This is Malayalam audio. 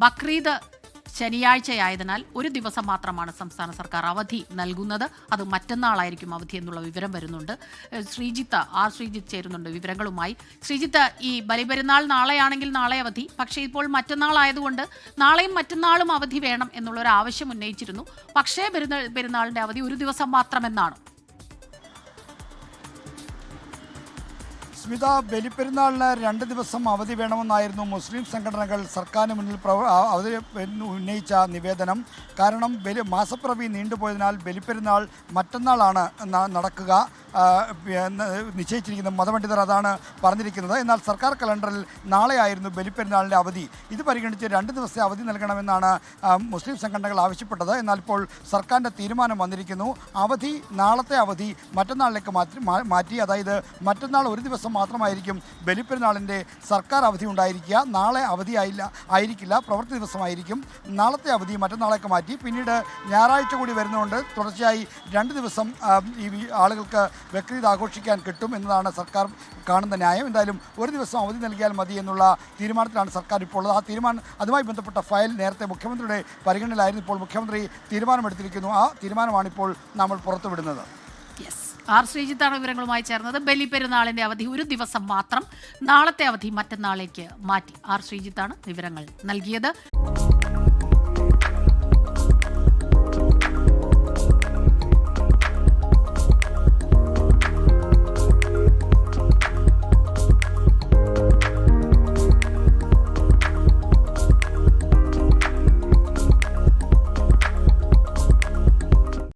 ബക്രീദ് ശനിയാഴ്ചയായതിനാൽ ഒരു ദിവസം മാത്രമാണ് സംസ്ഥാന സർക്കാർ അവധി നൽകുന്നത്. അത് മറ്റന്നാളായിരിക്കും അവധി എന്നുള്ള വിവരം വരുന്നുണ്ട്. ശ്രീജിത്ത് ചേരുന്നുണ്ട് വിവരങ്ങളുമായി. ശ്രീജിത്ത്, ഈ ബലിപെരുന്നാൾ നാളെയാണെങ്കിൽ നാളെ അവധി, പക്ഷേ ഇപ്പോൾ മറ്റന്നാൾ ആയതുകൊണ്ട് നാളെയും മറ്റന്നാളും അവധി വേണം എന്നുള്ളൊരു ആവശ്യം ഉന്നയിച്ചിരുന്നു. പക്ഷേ പെരുന്നാളിന്റെ അവധി ഒരു ദിവസം മാത്രമെന്നാണ്. സ്മിത, ബലിപ്പെരുന്നാളിന് 2 ദിവസം അവധി വേണമെന്നായിരുന്നു മുസ്ലിം സംഘടനകൾ സർക്കാരിന് മുന്നിൽ ഉന്നയിച്ച നിവേദനം. കാരണം മാസപ്പിറവി നീണ്ടുപോയതിനാൽ ബലിപ്പെരുന്നാൾ മറ്റന്നാളാണ് നടക്കുക നിശ്ചയിച്ചിരിക്കുന്നത്. മതപണ്ഡിതർ അതാണ് പറഞ്ഞിരിക്കുന്നത്. എന്നാൽ സർക്കാർ കലണ്ടറിൽ നാളെയായിരുന്നു ബലിപ്പെരുന്നാളിൻ്റെ അവധി. ഇത് പരിഗണിച്ച് 2 ദിവസത്തെ അവധി നൽകണമെന്നാണ് മുസ്ലിം സംഘടനകൾ ആവശ്യപ്പെട്ടത്. എന്നാൽ ഇപ്പോൾ സർക്കാരിൻ്റെ തീരുമാനം വന്നിരിക്കുന്നു. അവധി നാളത്തെ അവധി മറ്റന്നാളിലേക്ക് മാറ്റി. അതായത് മറ്റന്നാൾ ഒരു ദിവസം മാത്രമായിരിക്കും ബലിപ്പെരുന്നാളിൻ്റെ സർക്കാർ അവധി ഉണ്ടായിരിക്കുക. നാളെ അവധി ആയിരിക്കില്ല, പ്രവൃത്തി ദിവസമായിരിക്കും. നാളത്തെ അവധി മറ്റന്നാളേക്ക് മാറ്റി. പിന്നീട് ഞായറാഴ്ച കൂടി വരുന്നതുകൊണ്ട് തുടർച്ചയായി 2 ദിവസം ഈ ആളുകൾക്ക് ബക്രീദ് ആഘോഷിക്കാൻ കിട്ടും എന്നതാണ് സർക്കാർ കാണുന്ന ന്യായം. എന്തായാലും ഒരു ദിവസം അവധി നൽകിയാൽ മതി എന്നുള്ള തീരുമാനത്തിലാണ് സർക്കാർ ഇപ്പോൾ ഉള്ളത്. ആ തീരുമാനം, അതുമായി ബന്ധപ്പെട്ട ഫയൽ നേരത്തെ മുഖ്യമന്ത്രിയുടെ പരിഗണനയിലായിരുന്നു. ഇപ്പോൾ മുഖ്യമന്ത്രി തീരുമാനമെടുത്തിരിക്കുന്നു. ആ തീരുമാനമാണിപ്പോൾ നമ്മൾ പുറത്തുവിടുന്നത്. ആർ ശ്രീജിത്താണ് വിവരങ്ങളുമായി ചേർന്നത്. ബലിപെരുന്നാളിന്റെ അവധി ഒരു ദിവസം മാത്രം, നാളത്തെ അവധി മറ്റന്നാളേക്ക് മാറ്റി. ആർ ശ്രീജിത്താണ് വിവരങ്ങൾ നൽകിയത്.